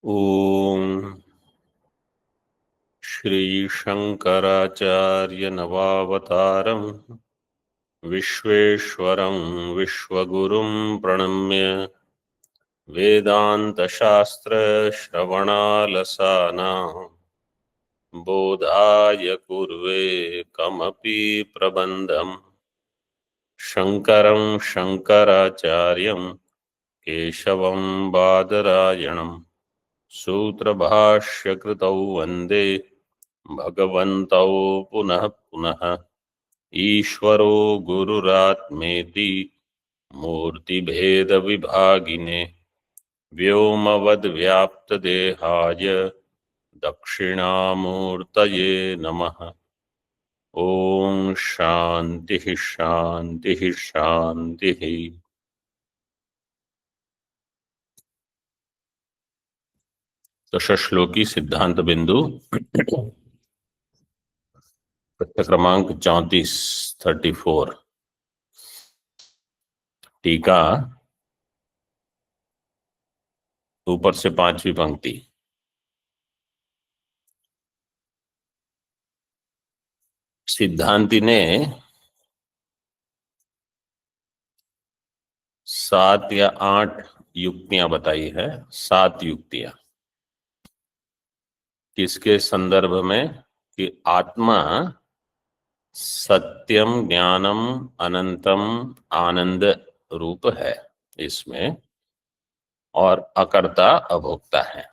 ओम श्री शंकराचार्य नवावतारम विश्वेश्वरं विश्वगुरुं प्रणम्य वेदांत शास्त्र श्रवणालसानां बोधाय कुर्वे कमपि प्रबन्धम् शंकरं शंकराचार्यं केशवं बादरायणं सूत्रभाष्यकृतौ वन्दे भगवन्तौ पुनः पुनः ईश्वरो गुरुरात्मेति मूर्तिभेदविभागिने व्योमवद्व्याप्तदेहाय दक्षिणामूर्तये नमः। ओम शांति शांति शांति। दशश्लोकी सिद्धांत बिंदु पृष्ठ क्रमांक 34 टीका ऊपर से 5वीं पंक्ति। सिद्धांति ने 7 या 8 युक्तियां बताई है। 7 युक्तियां किसके संदर्भ में कि आत्मा सत्यम ज्ञानम अनंतम आनंद रूप है इसमें, और अकर्ता अभोक्ता है।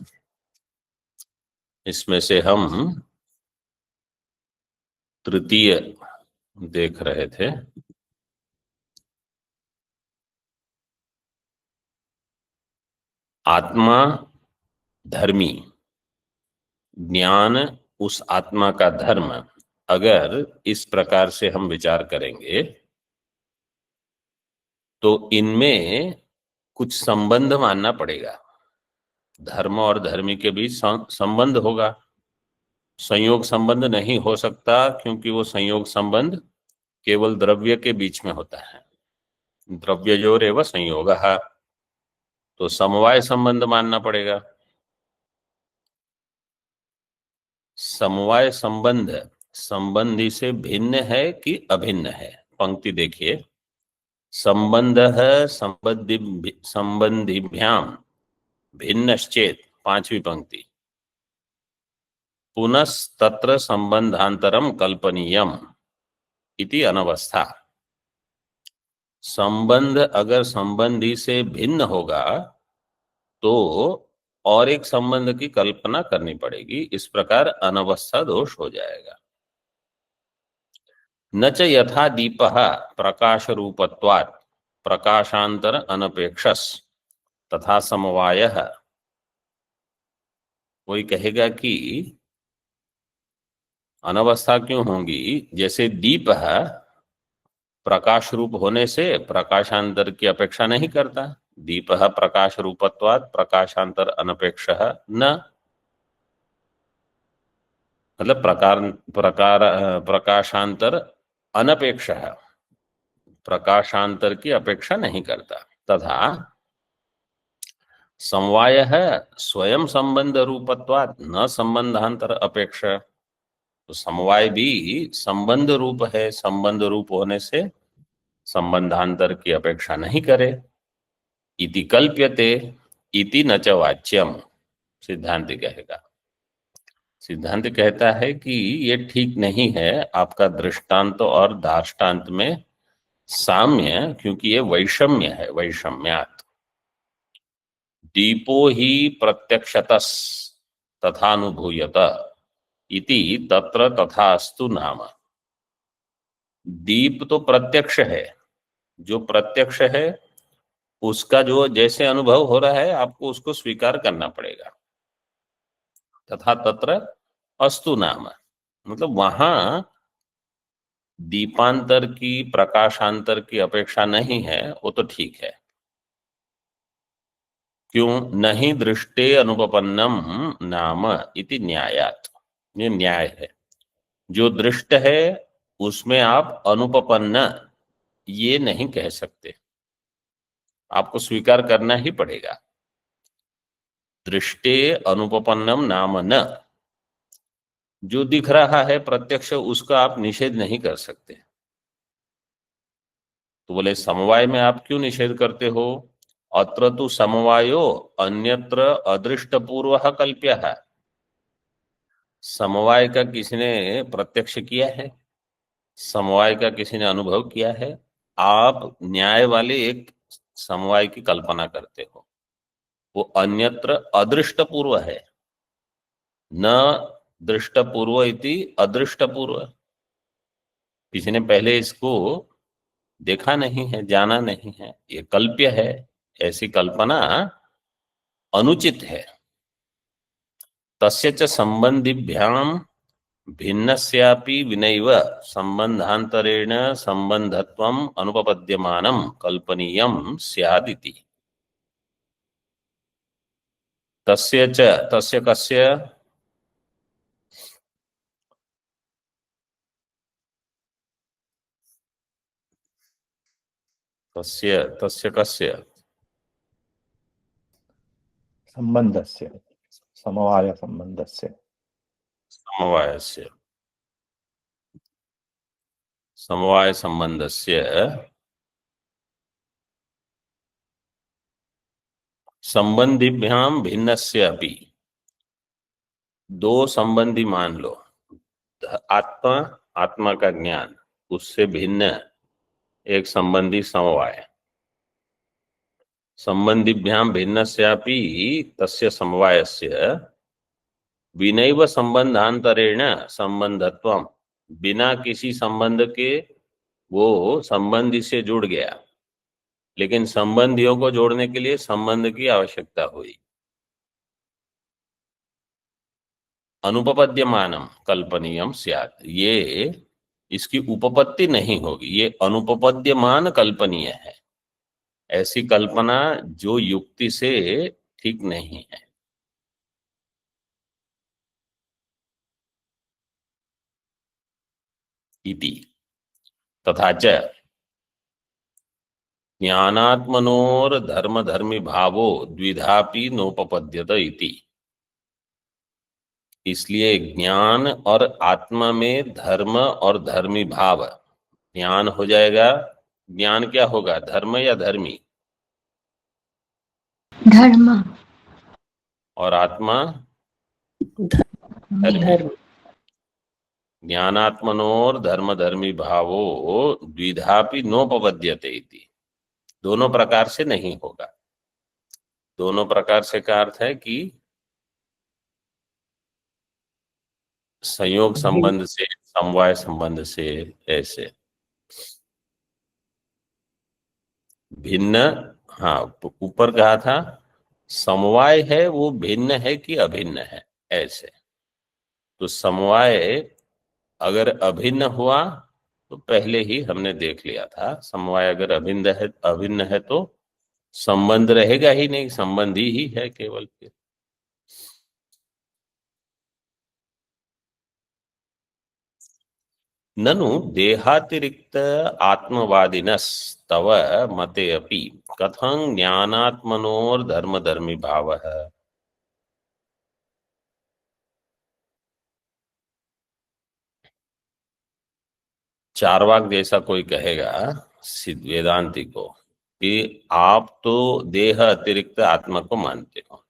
इसमें से हम तृतीय देख रहे थे। आत्मा धर्मी, ज्ञान उस आत्मा का धर्म। अगर इस प्रकार से हम विचार करेंगे तो इनमें कुछ संबंध मानना पड़ेगा। धर्म और धर्मी के बीच संबंध होगा। संयोग संबंध नहीं हो सकता, क्योंकि वो संयोग संबंध केवल द्रव्य के बीच में होता है। द्रव्ययोरेव संयोगः। तो समवाय संबंध मानना पड़ेगा। समवाय संबंध संबंधी से भिन्न है कि अभिन्न है? पंक्ति देखिए। संबंधः संबंधिभ्याम भिन्नश्चेत्, 5वीं पंक्ति। पुनस्तत्र संबंधांतरम कल्पनीयम इति अनवस्था। संबंध अगर संबंधी से भिन्न होगा तो और एक संबंध की कल्पना करनी पड़ेगी। इस प्रकार अनवस्था दोष हो जाएगा। न च यथा दीपः प्रकाश रूपत्वात् प्रकाशांतर अनपेक्षस तथा समवायः। कोई कहेगा कि अनवस्था क्यों होगी? जैसे दीप है, प्रकाश रूप होने से प्रकाशांतर की अपेक्षा नहीं करता। दीपः प्रकाश रूपत्वात् प्रकाशांतर अनपेक्षः न, मतलब प्रकाशांतर अनपेक्षः, प्रकाशांतर की अपेक्षा नहीं करता। तथा समवाय है स्वयं संबंध रूपत्वात् न संबंधांतर अपेक्षा। तो समवाय भी संबंध रूप है, संबंध रूप होने से संबंधांतर की अपेक्षा नहीं करे। इति कल्प्यते इति न च वाच्यम, सिद्धांत कहेगा। सिद्धांत कहता है कि ये ठीक नहीं है आपका दृष्टांत और दार्ष्टान्त में साम्य, क्योंकि ये वैषम्य है। वैषम्यात् दीपो ही प्रत्यक्षतस् तथानुभूयत इति तत्र तथास्तु नाम। दीप तो प्रत्यक्ष है, जो प्रत्यक्ष है उसका जो जैसे अनुभव हो रहा है आपको उसको स्वीकार करना पड़ेगा। तथा तत्र अस्तु नाम, मतलब वहां दीपांतर की प्रकाशांतर की अपेक्षा नहीं है, वो तो ठीक है। क्यों? नहीं दृष्टे अनुपपन्नम नाम इति न्यायात। ये न्याय है। जो दृष्ट है उसमें आप अनुपपन्न ये नहीं कह सकते, आपको स्वीकार करना ही पड़ेगा। दृष्टे अनुपपन्नम नाम न, जो दिख रहा है प्रत्यक्ष उसका आप निषेध नहीं कर सकते। तो बोले समवाय में आप क्यों निषेध करते हो? अत्र तु समवायो अन्यत्र अदृष्ट पूर्व कल्प्य है। समवाय का किसी ने प्रत्यक्ष किया है, समवाय का किसी ने अनुभव किया है, आप न्याय वाले एक समवाय की कल्पना करते हो, वो अन्यत्र अदृष्ट पूर्व है। न दृष्ट पूर्व इति अदृष्ट पूर्व, किसी ने पहले इसको देखा नहीं है, जाना नहीं है, ये कल्प्य है। ऐसी कल्पना अनुचित है। तस्य च संबंधिभ्याम भिन्नस्यापि विनैव संबंधांतरेण संबंधत्वम अनुपपद्यमानम कल्पनीयम स्यादिति। तस्य च, तस्य कस्य, तस्य तस्य कस्य, संबंधस्य, समवाय संबंधस्य, समवायस्य, समवाय संबंधस्य संबंधिभ्याम भिन्नस्य अपि, दो संबंधी मान लो, आत्मा, आत्मा का ज्ञान, उससे भिन्न एक संबंधी समवाय, संबंधिभ्याम भिन्नस्यापि तस्य समवायस्य विनैव संबंधांतरेण संबंधत्वम, बिना किसी संबंध के वो संबंधी से जुड़ गया, लेकिन संबंधियों को जोड़ने के लिए संबंध की आवश्यकता हुई। अनुपपद्यमानम कल्पनीयम स्यात्, ये इसकी उपपत्ति नहीं होगी, ये अनुपपद्यमान कल्पनीय है। ऐसी कल्पना जो युक्ति से ठीक नहीं है। इति तथा च ज्ञानात्मनोर धर्म धर्मी भावो द्विधापि नोपपद्यत इति। इसलिए ज्ञान और आत्मा में धर्म और धर्मी भाव, ज्ञान हो जाएगा, ज्ञान क्या होगा, धर्म या धर्मी? धर्म। और आत्मा धर्मी। ज्ञानात्मनोर धर्म धर्मी भावो द्विधापि नोपपद्यते इति, दोनों प्रकार से नहीं होगा। दोनों प्रकार से का अर्थ है कि संयोग संबंध से, समवाय संबंध से, ऐसे भिन्न। हाँ, ऊपर कहा था समवाय है वो भिन्न है कि अभिन्न है, ऐसे। तो समवाय अगर अभिन्न हुआ तो पहले ही हमने देख लिया था, समवाय अगर अभिन्न है तो संबंध रहेगा ही नहीं, संबंधी ही है केवल। फिर ननु देहातिरिक्त आत्मवादिनस्तव मते अपि कथं ज्ञानात्मनोर धर्म धर्मी भावः। चारवाक जैसा कोई कहेगा वेदांती को कि आप तो देह अतिरिक्त आत्मा को मानते हो,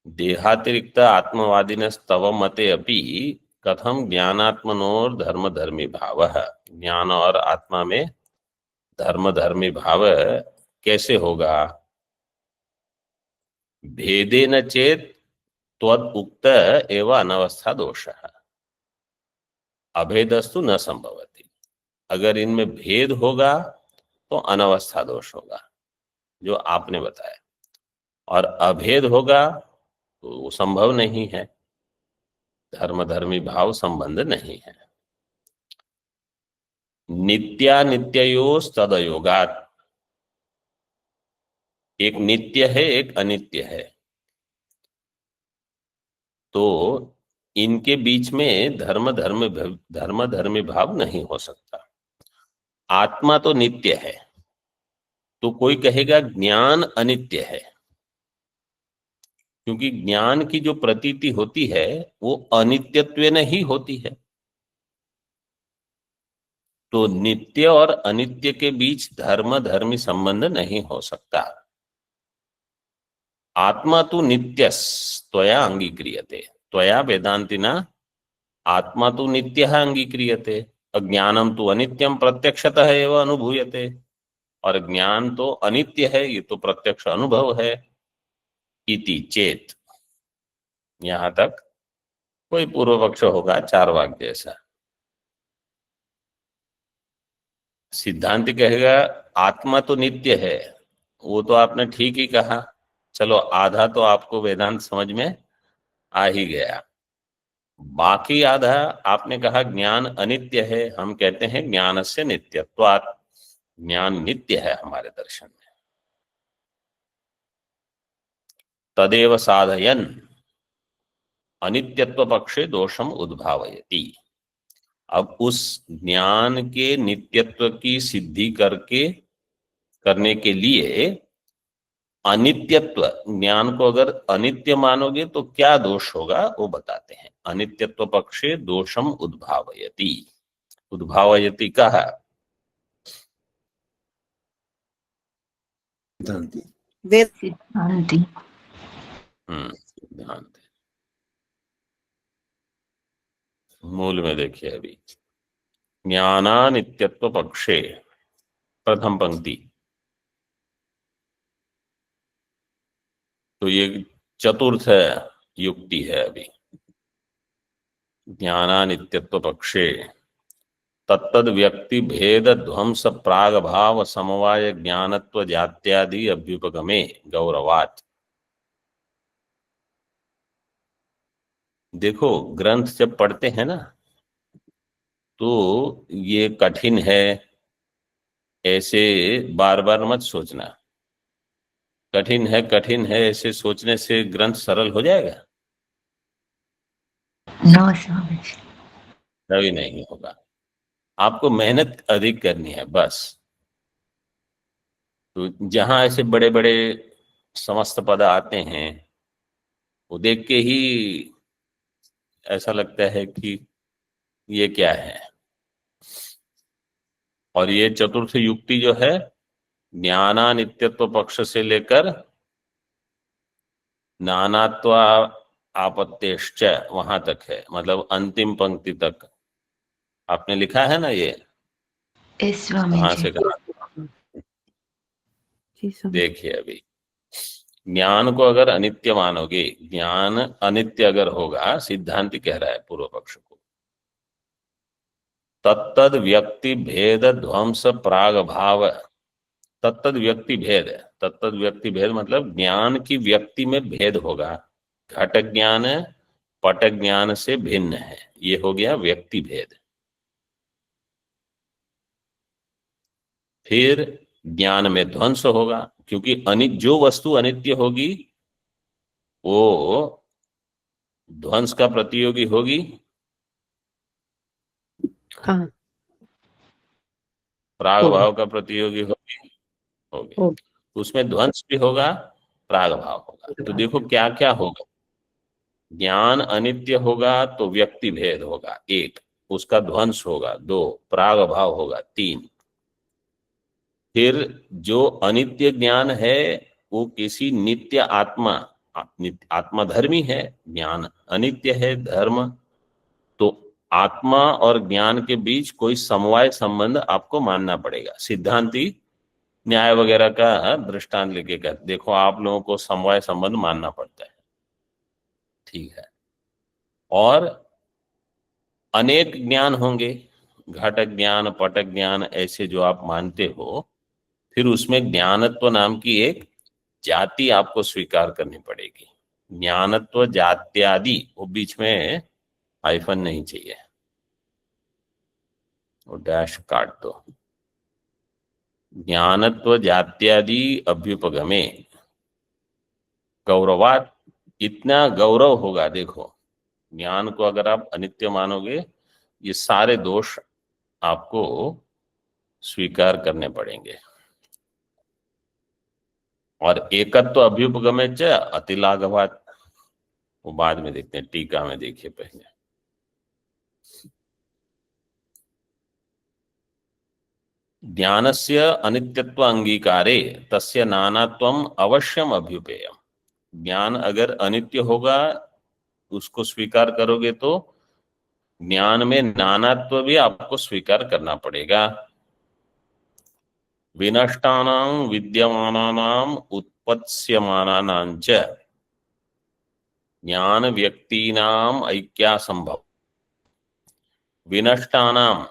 देहातिरिक्त आत्मवादिनस्तव मते अपि कथम ज्ञानात्मनोर धर्म धर्मी भाव, ज्ञान और आत्मा में धर्म धर्मी भाव कैसे होगा? भेदेन चेत त्वद उक्त एवं अनवस्था दोष, अभेदस्तु न संभवति। अगर इनमें भेद होगा तो अनवस्था दोष होगा, जो आपने बताया, और अभेद होगा तो वो संभव नहीं है, धर्म धर्मी भाव संबंध नहीं है। नित्यानित्योस् तदयोगात्, एक नित्य है एक अनित्य है, तो इनके बीच में धर्म धर्मी भाव नहीं हो सकता। आत्मा तो नित्य है, तो कोई कहेगा ज्ञान अनित्य है, क्योंकि ज्ञान की जो प्रतीति होती है वो अनित्यत्वेन ही होती है। तो नित्य और अनित्य के बीच धर्म धर्मी संबंध नहीं हो सकता। आत्मा तु नित्यस त्वया अंगीक्रियते, त्वया वेदांतिना आत्मा तु नित्यः अंगीक्रियते, अज्ञानम तो अनित्यम प्रत्यक्षतः एव अनुभूयते। और ज्ञान तो अनित्य है, ये तो प्रत्यक्ष अनुभव है। इति चेत, यहां तक कोई पूर्व पक्ष होगा चार्वाक जैसा। सिद्धांत कहेगा आत्मा तो नित्य है, वो तो आपने ठीक ही कहा, चलो आधा तो आपको वेदांत समझ में आ ही गया। बाकी आधा आपने कहा ज्ञान अनित्य है, हम कहते हैं ज्ञान से नित्यत्वात्, ज्ञान नित्य है हमारे दर्शन में। तदेव साधयन अनित्यत्व पक्षे दोषम उद्भावयति। अब उस ज्ञान के नित्यत्व की सिद्धि करने के लिए अनित्यत्व, ज्ञान को अगर अनित्य मानोगे तो क्या दोष होगा वो बताते हैं। अनित्यत्व पक्षे दोषम उद्भावयति, उद्भावयति कहा सिद्धांति। ध्यान दें, मूल में देखिए अभी ज्ञानानित्यत्व पक्षे प्रथम पंक्ति, तो ये चतुर्थ युक्ति है अभी। ज्ञानानित्यत्व पक्षे तत्तद व्यक्ति भेद ध्वंस प्राग भाव समवाय ज्ञानत्व जात्यादि अभ्युपगमे गौरवात्। देखो ग्रंथ जब पढ़ते हैं ना तो ये कठिन है ऐसे बार बार मत सोचना। कठिन है ऐसे सोचने से ग्रंथ सरल हो जाएगा? नो स्वामी जी। कभी नहीं होगा। आपको मेहनत अधिक करनी है बस। तो जहां ऐसे बड़े बड़े समस्त पद आते हैं वो देख के ही ऐसा लगता है कि ये क्या है। और ये चतुर्थ युक्ति जो है ज्ञानानित्यत्व पक्ष से लेकर नानात्व आपत्तेश्च वहां तक है, मतलब अंतिम पंक्ति तक आपने लिखा है ना ये, यस स्वामी कहां जी। से कहां। जी स्वामी। देखिए अभी ज्ञान को अगर अनित्य मानोगे, ज्ञान अनित्य अगर होगा, सिद्धांत कह रहा है पूर्व पक्ष को, तत्तद व्यक्ति भेद ध्वंस प्राग भाव, तत्तद व्यक्ति भेद, तत्तद व्यक्ति भेद मतलब ज्ञान की व्यक्ति में भेद होगा। घट ज्ञान पट ज्ञान से भिन्न है, ये हो गया व्यक्ति भेद। फिर ज्ञान में ध्वंस होगा, क्योंकि जो वस्तु अनित्य होगी वो ध्वंस का प्रतियोगी होगी। हाँ। प्राग भाव का प्रतियोगी होगी। उसमें ध्वंस भी होगा, प्राग भाव होगा। तो देखो क्या क्या होगा। ज्ञान अनित्य होगा तो व्यक्ति भेद होगा एक, उसका ध्वंस होगा दो, प्राग भाव होगा तीन। फिर जो अनित्य ज्ञान है वो किसी नित्य आत्मा, आत्मा धर्मी है, ज्ञान अनित्य है धर्म, तो आत्मा और ज्ञान के बीच कोई समवाय संबंध आपको मानना पड़ेगा। सिद्धांती न्याय वगैरह का दृष्टांत लेके कहते देखो आप लोगों को समवाय संबंध मानना पड़ता है, ठीक है। और अनेक ज्ञान होंगे, घट ज्ञान पट ज्ञान ऐसे जो आप मानते हो, फिर उसमें ज्ञानत्व नाम की एक जाति आपको स्वीकार करनी पड़ेगी। ज्ञानत्व जात्यादि, वो बीच में हाइफन नहीं चाहिए, वो डैश काट दो। ज्ञानत्व जात्यादि अभ्युपगमे गौरवात, इतना गौरव होगा। देखो ज्ञान को अगर आप अनित्य मानोगे, ये सारे दोष आपको स्वीकार करने पड़ेंगे। और एकत्व अभ्युपगमे च अतिलाघवात, वो बाद में देखते हैं, टीका में देखिए पहले। ज्ञानस्य अनित्यत्व अंगीकारे तस्य नानात्वम अवश्यम अभ्युपेयम। ज्ञान अगर अनित्य होगा, उसको स्वीकार करोगे तो ज्ञान में नानात्व भी आपको स्वीकार करना पड़ेगा। विनष्टानां विद्यमानानां उत्पत्स्यमानानां च ज्ञान व्यक्तीनाम ऐक्यासंभव। विनष्टानाम,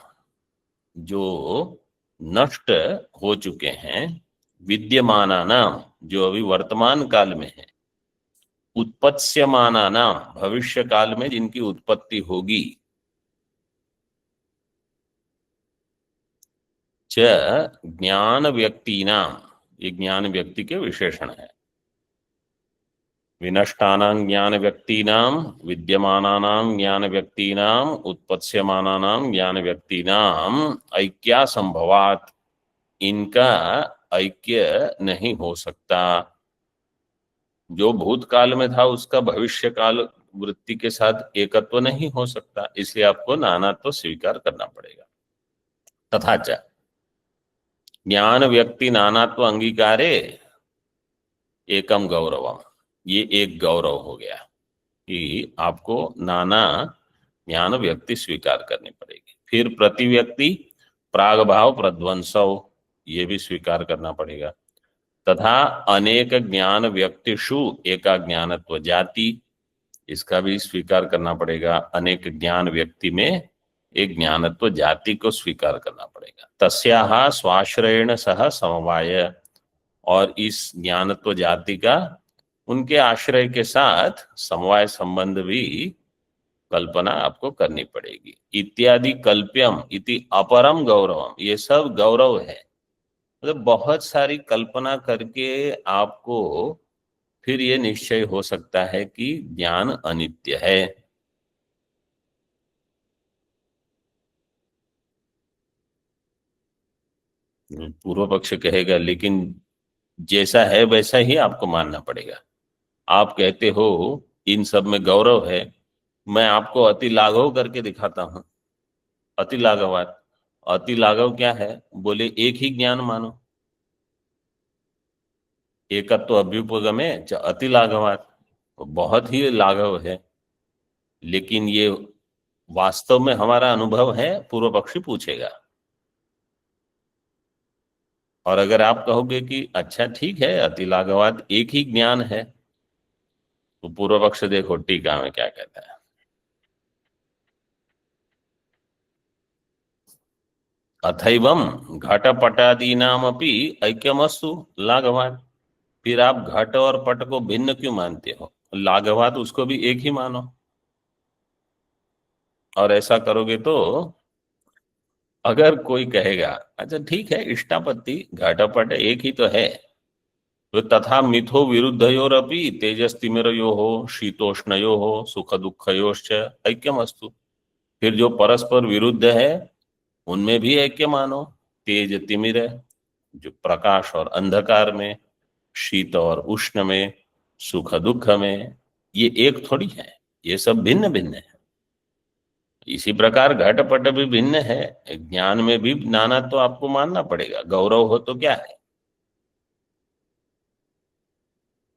जो नष्ट हो चुके हैं, विद्यमानानाम, जो अभी वर्तमान काल में है, उत्पत्स्यमानानाम, भविष्य काल में जिनकी उत्पत्ति होगी, च ज्ञान व्यक्तीनाम, ये ज्ञान व्यक्ति के विशेषण है। विनष्टानां ज्ञान व्यक्तीनाम, विद्यमानानां ज्ञान व्यक्तीनाम, उत्पत्स्यमानानां ज्ञान व्यक्तीनाम ऐक्यासंभवात्, इनका ऐक्य नहीं हो सकता। जो भूतकाल में था उसका भविष्य काल वृत्ति के साथ एकत्व नहीं हो सकता, इसलिए आपको नानात्व स्वीकार करना पड़ेगा। तथा च ज्ञान व्यक्ति नानात्व अंगीकारे एकम गौरवम, ये एक गौरव हो गया कि आपको नाना ज्ञान व्यक्ति स्वीकार करनी पड़ेगी। फिर प्रति व्यक्ति प्रागभाव प्रध्वंसव, ये भी स्वीकार करना पड़ेगा। तथा अनेक ज्ञान व्यक्तिषु एका ज्ञानत्व जाति, इसका भी स्वीकार करना पड़ेगा। अनेक ज्ञान व्यक्ति में एक ज्ञानत्व जाति को स्वीकार करना पड़ेगा। तस्याः स्वाश्रयेण सह समवाय, और इस ज्ञानत्व जाति का उनके आश्रय के साथ समवाय संबंध भी कल्पना आपको करनी पड़ेगी। इत्यादि कल्प्यम इति अपरम गौरवम, ये सब गौरव है। मतलब बहुत सारी कल्पना करके आपको फिर ये निश्चय हो सकता है कि ज्ञान अनित्य है। पूर्व पक्ष कहेगा लेकिन जैसा है वैसा ही आपको मानना पड़ेगा। आप कहते हो इन सब में गौरव है, मैं आपको अति लाघव करके दिखाता हूं। अति लाघवात, अति लाघव क्या है? बोले एक ही ज्ञान मानो, एकत्व अभ्युपगमे च अति लाघवात, बहुत ही लाघव है। लेकिन ये वास्तव में हमारा अनुभव है? पूर्व पक्षी पूछेगा। और अगर आप कहोगे कि अच्छा ठीक है, अति लाघवात एक ही ज्ञान है, तो पूर्व पक्ष देखो टीका में क्या कहता है। अथैवम घटपटादीनामपि ऐक्यमस्तु लाघवात, फिर आप घट और पट को भिन्न क्यों मानते हो? लाघवात उसको भी एक ही मानो। और ऐसा करोगे तो अगर कोई कहेगा अच्छा ठीक है, इष्टापत्ति घटपट एक ही तो है, तो तथा मिथो विरुद्धयोरपि तेजस्तिमिरयोः शीतोष्णयोः सुख दुःखयोश्च ऐक्यमस्तु, फिर जो परस्पर विरुद्ध है उनमें भी ऐक्य मानो। तेज तिमिर, जो प्रकाश और अंधकार में, शीत और उष्ण में, सुख दुख में, ये एक थोड़ी है, ये सब भिन्न भिन्न है। इसी प्रकार घटपट भी भिन्न है, ज्ञान में भी नाना तो आपको मानना पड़ेगा। गौरव हो तो क्या है?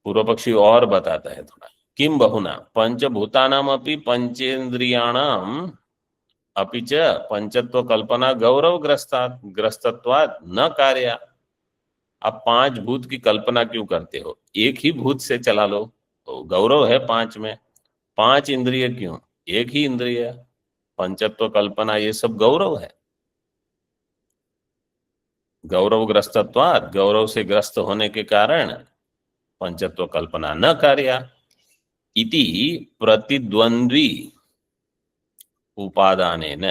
पूर्व पक्षी और बताता है थोड़ा। किम बहुना पंचभूतानाम अपि पंचेन्द्रियाणाम अपि च पंचत्व कल्पना गौरव ग्रस्तत्वाद न कार्या। आप पांच भूत की कल्पना क्यों करते हो? एक ही भूत से चला लो, तो गौरव है पांच में। पांच इंद्रिय क्यों? एक ही इंद्रिय। पंचत्व कल्पना ये सब गौरव है। गौरव ग्रस्तत्वाद, गौरव से ग्रस्त होने के कारण पंचत्व कल्पना न कार्या। इति प्रतिद्वंद्वी उपादानेन,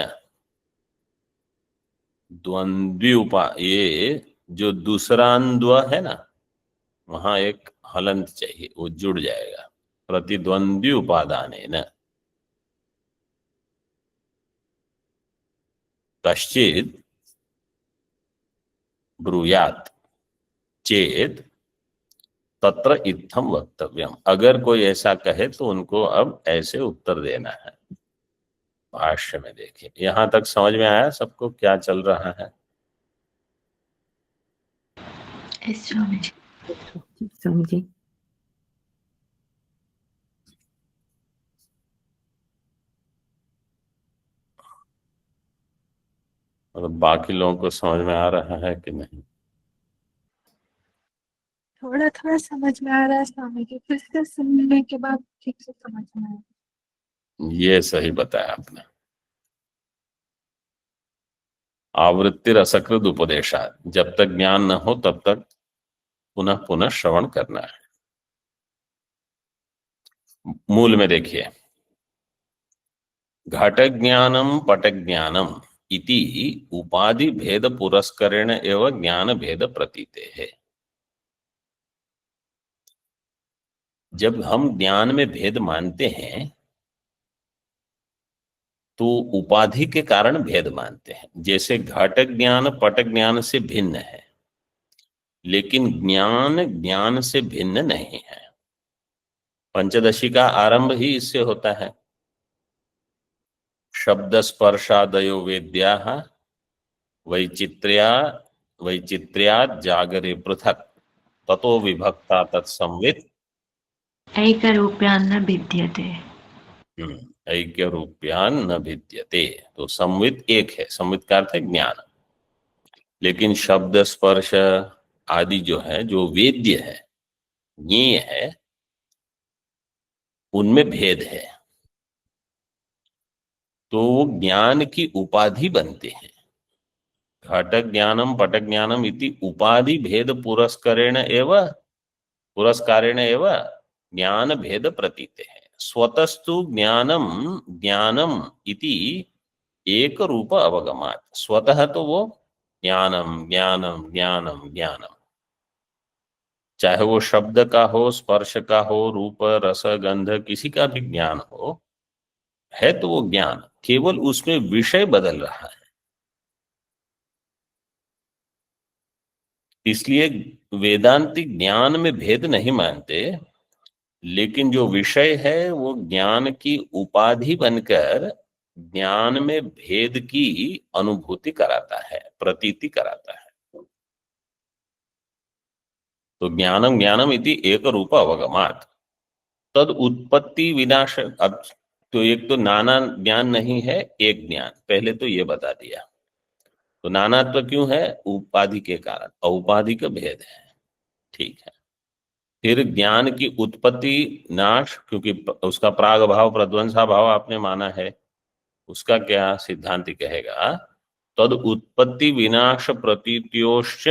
द्वंद्वी ये जो दूसरा द्व है ना, वहां एक हलंत चाहिए, वो जुड़ जाएगा। प्रतिद्वंद्वी उपादानेन कश्चित् ब्रूयात् चेत तत्र इत्थम वक्तव्यम। अगर कोई ऐसा कहे तो उनको अब ऐसे उत्तर देना है। भाष्य में देखिए, यहां तक समझ में आया सबको क्या चल रहा है? यस स्वामी जी। स्वामी जी। और बाकी लोगों को समझ में आ रहा है कि नहीं? थोड़ा थोड़ा समझ में आ रहा है स्वामी जी, फिर से सुनने के बाद ठीक से समझ में आया। ये सही बताया आपने। आवृत्तिर असकृत उपदेशात, जब तक ज्ञान न हो तब तक पुनः पुनः श्रवण करना है। मूल में देखिए, घट ज्ञानम पट ज्ञानम इति उपाधि भेद पुरस्करेण एवं ज्ञान भेद प्रतीते है। जब हम ज्ञान में भेद मानते हैं तो उपाधि के कारण भेद मानते हैं। जैसे घट ज्ञान पट ज्ञान से भिन्न है, लेकिन ज्ञान ज्ञान से भिन्न नहीं है। पंचदशी का आरंभ ही इससे होता है। शब्द स्पर्शादयो वेद्या वैचित्र्या वैचित्र्या जागरे पृथक ततो विभक्ता तत्संवित ऐकरूप्यान्न भिद्यते। ऐक्य रूप्यान न भिद्यते। तो संवित एक है, संवित का अर्थ है ज्ञान। लेकिन शब्द स्पर्श आदि जो है, जो वेद्य है, ज्ञेय है, उनमें भेद है। तो वो ज्ञान की उपाधि बनते हैं। घट ज्ञानम पट ज्ञानम इति उपाधि भेद पुरस्कारेण एव ज्ञान भेद प्रतीते हैं। स्वतस्तु ज्ञानम ज्ञानम इति एक रूप अवगमात। स्वतः तो वो ज्ञानम ज्ञानम ज्ञानम ज्ञानम, चाहे वो शब्द का हो, स्पर्श का हो, रूप रस गंध किसी का भी ज्ञान हो, है तो वो ज्ञान, केवल उसमें विषय बदल रहा है। इसलिए वेदांतिक ज्ञान में भेद नहीं मानते, लेकिन जो विषय है वो ज्ञान की उपाधि बनकर ज्ञान में भेद की अनुभूति कराता है, प्रतीति कराता है। तो ज्ञानम ज्ञानम इति एक रूप अवगमात तद उत्पत्ति विनाश। अब तो एक तो नाना ज्ञान नहीं है, एक ज्ञान, पहले तो ये बता दिया। तो नानात्व क्यों है? उपाधि के कारण, औपाधि का भेद है। ठीक है। फिर ज्ञान की उत्पत्ति नाश, क्योंकि उसका प्राग भाव प्रध्वंसा भाव आपने माना है, उसका क्या सिद्धांत कहेगा? तद उत्पत्ति विनाश प्रतीत्योश्च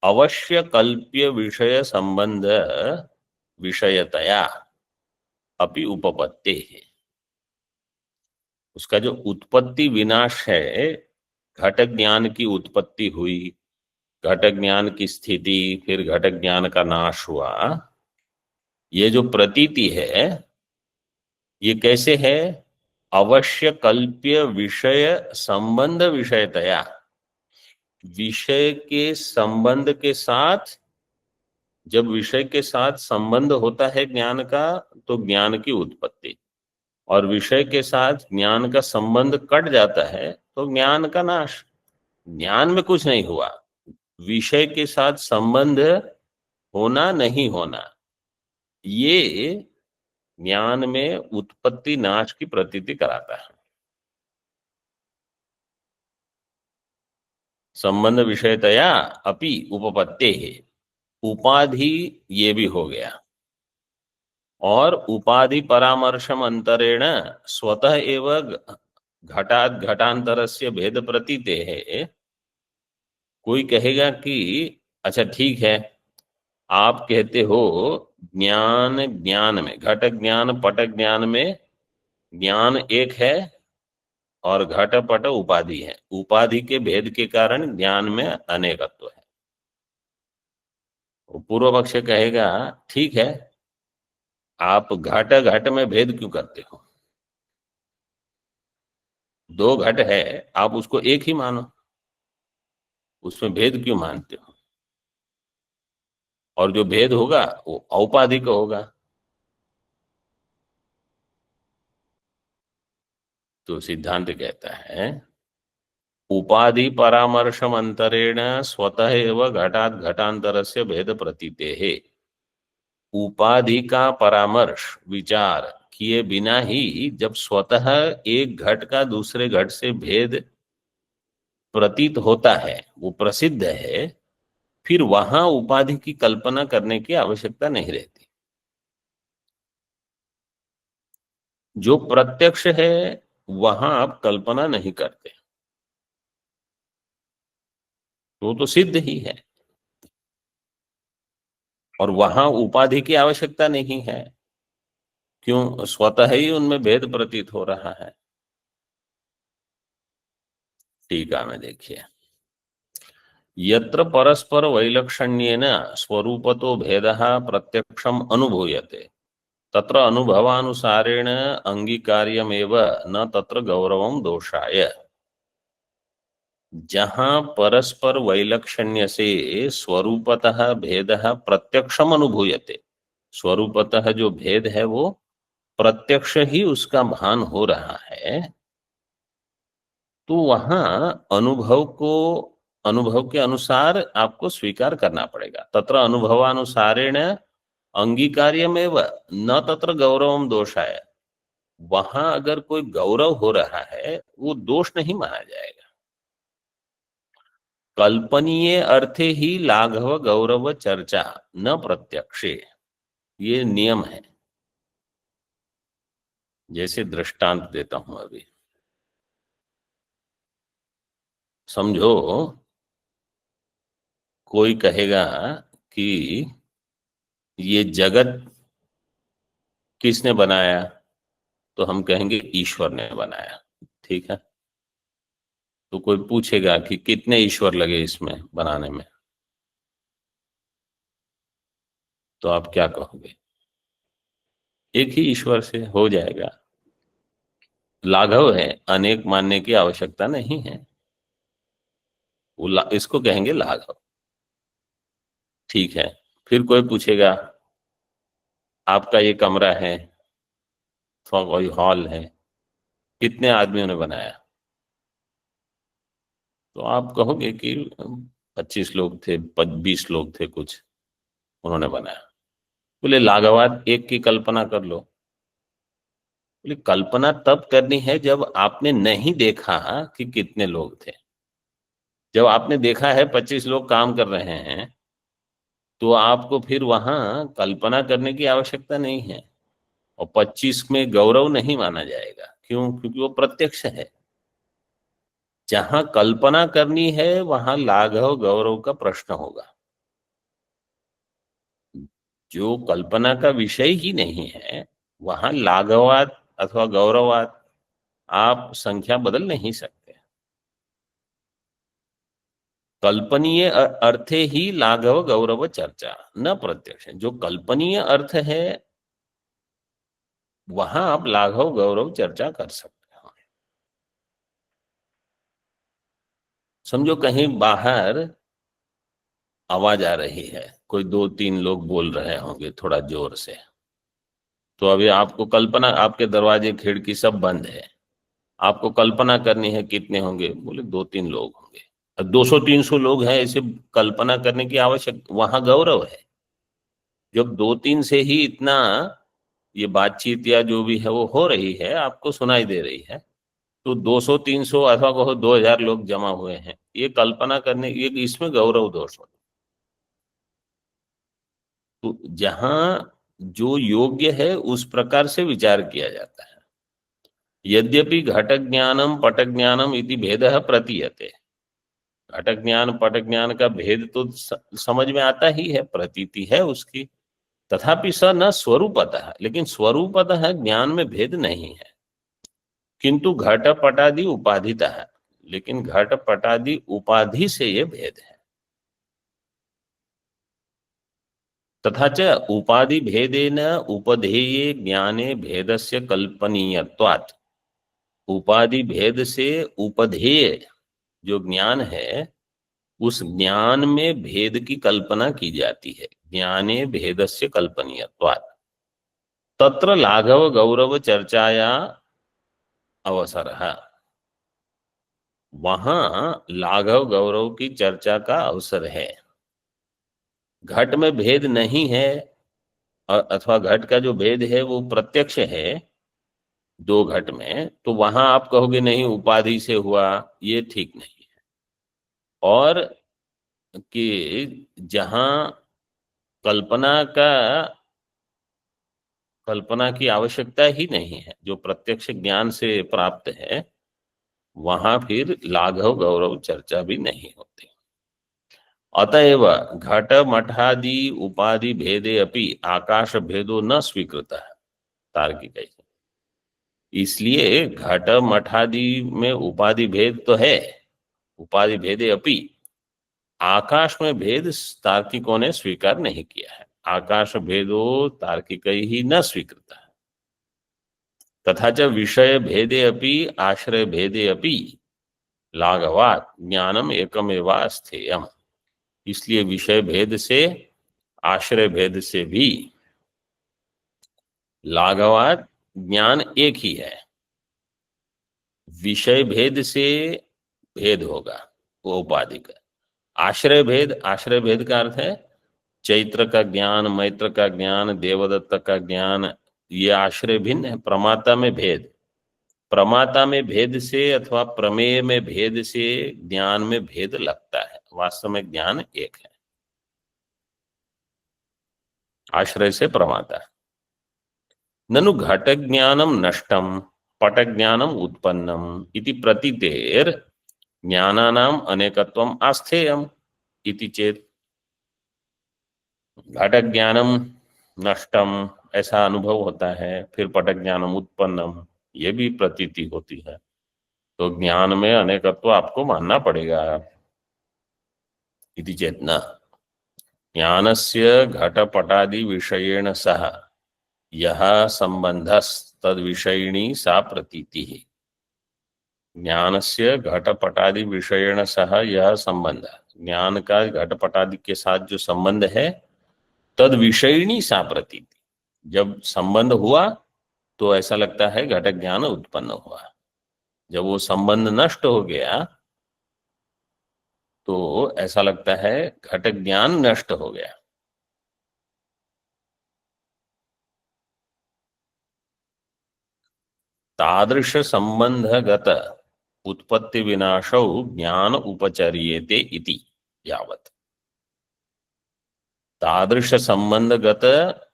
अवश्य कल्प्य विषय संबंध विषयतया अपि उपपत्ति है। उसका जो उत्पत्ति विनाश है, घट ज्ञान की उत्पत्ति हुई, घट ज्ञान की स्थिति, फिर घट ज्ञान का नाश हुआ, ये जो प्रतीति है ये कैसे है? अवश्य कल्प्य विषय संबंध विषयतया, विषय के संबंध के साथ, जब विषय के साथ संबंध होता है ज्ञान का तो ज्ञान की उत्पत्ति, और विषय के साथ ज्ञान का संबंध कट जाता है तो ज्ञान का नाश। ज्ञान में कुछ नहीं हुआ, विषय के साथ संबंध होना नहीं होना, ये ज्ञान में उत्पत्ति नाश की प्रतीति कराता है। संबंध विषयतया अपि उपपत्ति है, उपाधि ये भी हो गया। और उपाधि परामर्शम अंतरेण स्वतः एव घटात घटांतरस्य भेद प्रतीते है। कोई कहेगा कि अच्छा ठीक है, आप कहते हो ज्ञान ज्ञान में, घट ज्ञान पट ज्ञान में ज्ञान एक है और घट पट उपाधि है, उपाधि के भेद के कारण ज्ञान में अनेकत्व है। पूर्व पक्ष कहेगा ठीक है, आप घट घट में भेद क्यों करते हो? दो घट है, आप उसको एक ही मानो, उसमें भेद क्यों मानते हो? और जो भेद होगा वो औपाधिक होगा। तो सिद्धांत कहता है उपाधि परामर्शम अंतरेण स्वतः एव घटात घटांतरस्य भेद प्रतीतेः। उपाधि का परामर्श विचार किए बिना ही जब स्वतः एक घट का दूसरे घट से भेद प्रतीत होता है, वो प्रसिद्ध है, फिर वहां उपाधि की कल्पना करने की आवश्यकता नहीं रहती। जो प्रत्यक्ष है वहां आप कल्पना नहीं करते, तो सिद्ध ही है, और वहां उपाधि की आवश्यकता नहीं है। क्यों? स्वतः ही उनमें भेद प्रतीत हो रहा है। टीका में देखिए, यत्र परस्पर वैलक्षण्येन स्वरूपतो भेदः प्रत्यक्षम अनुभूयते तत्र अनुभवानुसारेण अंगीकार्यमेव न तत्र गौरवम दोषाय। जहां परस्पर वैलक्षण्य से स्वरूपतः भेदः प्रत्यक्षम अनुभूयते, स्वरूपतः जो भेद है वो प्रत्यक्ष ही उसका भान हो रहा है, तो वहां अनुभव के अनुसार आपको स्वीकार करना पड़ेगा। तत्र अनुभवानुसारेण अंगीकार्यमेव न तत्र गौरवम दोषाय। वहां अगर कोई गौरव हो रहा है वो दोष नहीं माना जाएगा। कल्पनीय अर्थे ही लाघव गौरव चर्चा न प्रत्यक्षे, ये नियम है। जैसे दृष्टांत देता हूं अभी, समझो कोई कहेगा कि ये जगत किसने बनाया, तो हम कहेंगे ईश्वर ने बनाया। ठीक है? तो कोई पूछेगा कि कितने ईश्वर लगे इसमें बनाने में, तो आप क्या कहोगे? एक ही ईश्वर से हो जाएगा। लाघव है, अनेक मानने की आवश्यकता नहीं है। इसको कहेंगे लाघव। ठीक है, फिर कोई पूछेगा आपका ये कमरा है, तो कोई हॉल है, कितने आदमियों ने बनाया, तो आप कहोगे कि 25 लोग थे, 20 लोग थे कुछ, उन्होंने बनाया। बोले लाघवात एक की कल्पना कर लो। बोले कल्पना तब करनी है जब आपने नहीं देखा कि कितने लोग थे। जब आपने देखा है 25 लोग काम कर रहे हैं, तो आपको फिर वहां कल्पना करने की आवश्यकता नहीं है, और 25 में गौरव नहीं माना जाएगा। क्यों? क्योंकि वो प्रत्यक्ष है। जहां कल्पना करनी है वहां लाघव गौरव का प्रश्न होगा। जो कल्पना का विषय ही नहीं है वहां लाघवात अथवा गौरवात आप संख्या बदल नहीं सकते। कल्पनीय अर्थे ही लाघव गौरव चर्चा न प्रत्यक्ष। जो कल्पनीय अर्थ है वहां आप लाघव गौरव चर्चा कर सकते हो। समझो कहीं बाहर आवाज आ रही है, कोई 2-3 लोग बोल रहे होंगे थोड़ा जोर से, तो अभी आपको कल्पना, आपके दरवाजे खिड़की सब बंद है, आपको कल्पना करनी है कितने होंगे। बोले 2-3 लोग होंगे। 200-300 लोग हैं, ऐसे कल्पना करने की आवश्यक, वहां गौरव है। जब 2-3 से ही इतना ये बातचीत या जो भी है वो हो रही है, आपको सुनाई दे रही है, तो 200-300 अथवा कहो 2000 लोग जमा हुए हैं, ये कल्पना करने, ये इसमें गौरव दोष होता। तो जहां जो योग्य है उस प्रकार से विचार किया जाता है। यद्यपि घट ज्ञानम पट ज्ञानम इति भेदः प्रतीयते। घटक ज्ञान पट ज्ञान का भेद तो समझ में आता ही है, प्रतीति है उसकी। तथापि स न स्वरूपतः, लेकिन स्वरूपतः ज्ञान में भेद नहीं है। किंतु घट पटादि उपाधितः, लेकिन घट पटादि उपाधि से ये भेद है। तथा च उपाधि भेदेन उपधेये ज्ञाने भेदस्य कल्पनीयत्वात्। उपाधि भेद से उपधेय जो ज्ञान है उस ज्ञान में भेद की कल्पना की जाती है। ज्ञाने भेदस्य कल्पनीयत्वात् तत्र लाघव गौरव चर्चाया अवसरः। वहां लाघव गौरव की चर्चा का अवसर है। घट में भेद नहीं है, अथवा घट का जो भेद है वो प्रत्यक्ष है दो घट में, तो वहां आप कहोगे नहीं उपाधि से हुआ, ये ठीक नहीं है। और कि जहां कल्पना की आवश्यकता ही नहीं है, जो प्रत्यक्ष ज्ञान से प्राप्त है, वहां फिर लाघव गौरव चर्चा भी नहीं होती। अतएव घट मठादि उपाधि भेदे अपि आकाश भेदो न स्वीकृत है, तार्किक। इसलिए घट मठादि में उपाधि भेद तो है, उपाधि भेदे अपि आकाश में भेद तार्किकों ने स्वीकार नहीं किया है। आकाश भेदो तार्किक ही न स्वीकृत है। तथा च विषय भेदे अपि आश्रय भेदे अपि लाघवात् ज्ञानम एकमेवा स्थेयम। इसलिए विषय भेद से आश्रय भेद से भी लाघवात् ज्ञान एक ही है। विषय भेद से भेद होगा वो उपाधि का। आश्रय भेद का अर्थ है चैत्र का ज्ञान, मैत्र का ज्ञान, देवदत्त का ज्ञान, ये आश्रय भिन्न है। प्रमाता में भेद, प्रमाता में भेद से अथवा प्रमेय में भेद से ज्ञान में भेद लगता है, वास्तव में ज्ञान एक है। आश्रय से प्रमाता। ननु घट ज्ञानम नष्टम पट ज्ञानम उत्पन्नम इति प्रतीतेर ज्ञानानाम अनेकत्वम आस्थेयम इति चेत। घट ज्ञानम नष्टम ऐसा अनुभव होता है, फिर पट ज्ञानम उत्पन्नम ये भी प्रतीति होती है, तो ज्ञान में अनेकत्व आपको मानना पड़ेगा। इति चेत न ज्ञानस्य घटपटादि विषयेण सह यह संबंधस्तद विषयिणी सा प्रतीति है। ज्ञानस्य घटपटादि विषयेण सह यह संबंध, ज्ञान का घटपटादि के साथ जो संबंध है, तद विषयिणी सा प्रतीति। जब संबंध हुआ तो ऐसा लगता है घट ज्ञान उत्पन्न हुआ। जब वो संबंध नष्ट हो गया तो ऐसा लगता है घट ज्ञान नष्ट हो गया। तादृश संबंधगत उत्पत्ति विनाशौ ज्ञान उपचर्येते इति यावत्। तादृश संबंधगत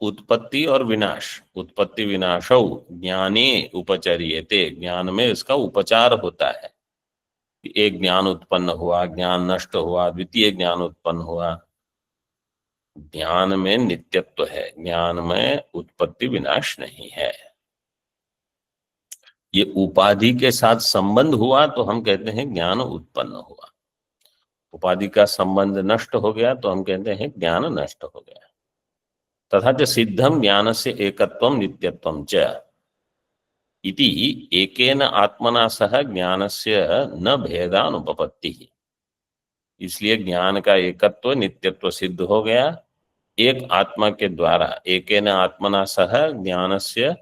उत्पत्ति और विनाश, उत्पत्ति विनाशौ ज्ञाने उपचर्येते, ज्ञान में इसका उपचार होता है। एक ज्ञान उत्पन्न हुआ, ज्ञान नष्ट हुआ, द्वितीय ज्ञान उत्पन्न हुआ। ज्ञान में नित्यत्व है, ज्ञान में उत्पत्ति विनाश नहीं है। ये उपाधि के साथ संबंध हुआ तो हम कहते हैं ज्ञान उत्पन्न हुआ। उपाधि का संबंध नष्ट हो गया तो हम कहते हैं ज्ञान नष्ट हो गया। तथा च सिद्धम ज्ञान से एकत्वम नित्यत्वम च इति एकेन आत्मना सह ज्ञानस्य न भेदानुपपत्ति। इसलिए ज्ञान का एकत्व नित्यत्व सिद्ध हो गया एक आत्मा के द्वारा। एकेन आत्मना सह ज्ञानस्य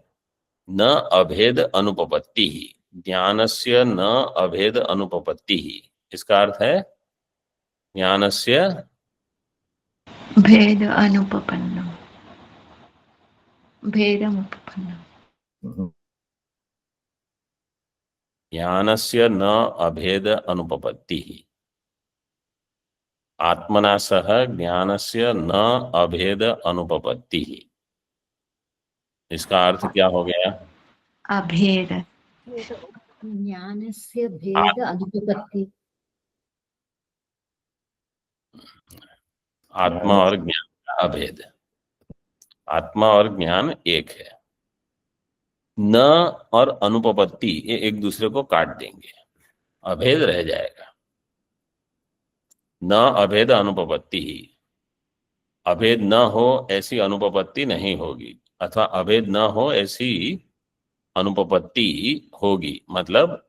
न अभेद अनुपपत्ति, ज्ञानस्य न अभेद अनुपपत्ति। इसका अर्थ है ज्ञानस्य भेद अनुपपन्नम, भेदमुपपन्नम। ज्ञानस्य न अभेद अनुपपत्ति। आत्मना सह ज्ञानस्य न अभेद अनुपपत्ति। इसका अर्थ क्या हो गया? अभेद, ज्ञानस्य भेद अनुपपत्ति। आत्मा और ज्ञान का अभेद। आत्मा और ज्ञान एक है। न और अनुपपत्ति ये एक दूसरे को काट देंगे, अभेद रह जाएगा। न अभेद अनुपपत्ति ही, अभेद न हो ऐसी अनुपपत्ति नहीं होगी, अथवा अभेद न हो ऐसी अनुपपत्ति होगी। मतलब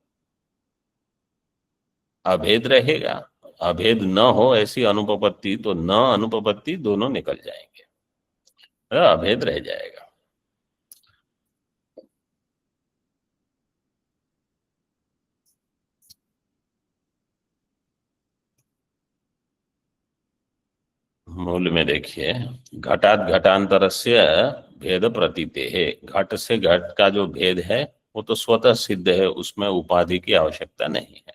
अभेद रहेगा, अभेद न हो ऐसी अनुपपत्ति, तो न अनुपपत्ति दोनों निकल जाएंगे, अभेद रह जाएगा। मूल में देखिए, घटात घटांतरस्य भेद प्रतीते है। घट से घट का जो भेद है वो तो स्वतः सिद्ध है, उसमें उपाधि की आवश्यकता नहीं है।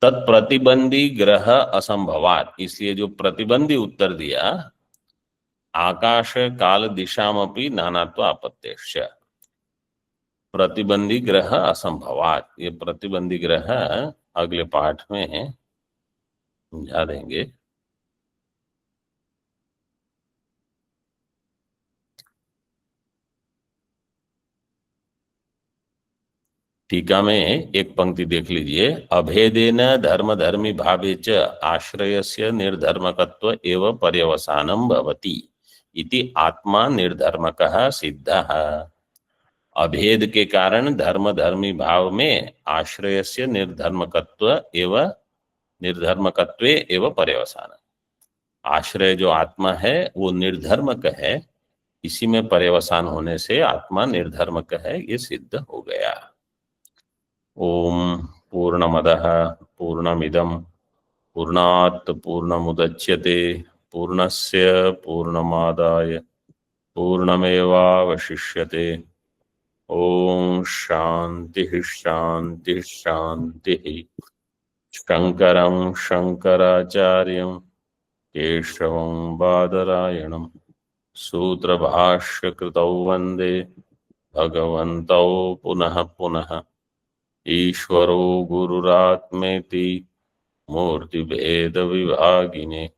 तत्प्रतिबंधी ग्रह असंभवात, इसलिए जो प्रतिबंधी उत्तर दिया, आकाश काल दिशामपि नानात्व आपत्तेश्च, प्रतिबंधी ग्रह असंभवात, ये प्रतिबंधी ग्रह अगले पाठ में समझा देंगे। टीका में एक पंक्ति देख लीजिए, अभेदेन धर्म धर्मी भावे च आश्रयस्य निर्धर्मकत्व एव पर्यवसानं भवति इति आत्मा निर्धर्मकः सिद्धः। अभेद के कारण धर्म धर्मी भाव में आश्रयस्य निर्धर्मकत्व एव पर्यवसान, आश्रय जो आत्मा है वो निर्धर्मक है, इसी में पर्यवसान होने से आत्मा निर्धर्मक है, ये सिद्ध हो गया। ओम पूर्णमदः पूर्णमिदं पूर्णात् पूर्णमुदच्यते पूर्णस्य पूर्णमादाय पूर्णमेवावशिष्यते। ओम शांति शांति शांति। शंकरं शंकराचार्यं केशवं बादरायणं सूत्रभाष्यकृतौ वन्दे भगवन्तौ पुनः पुनः। ईश्वरो गुरुरात्मेति मूर्तिभेद विभागिने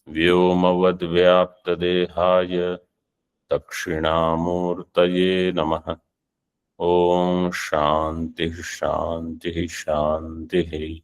व्योमवद्व्याप्तदेहाय दक्षिणामूर्तये नमः। ओम शांति शांति शांति।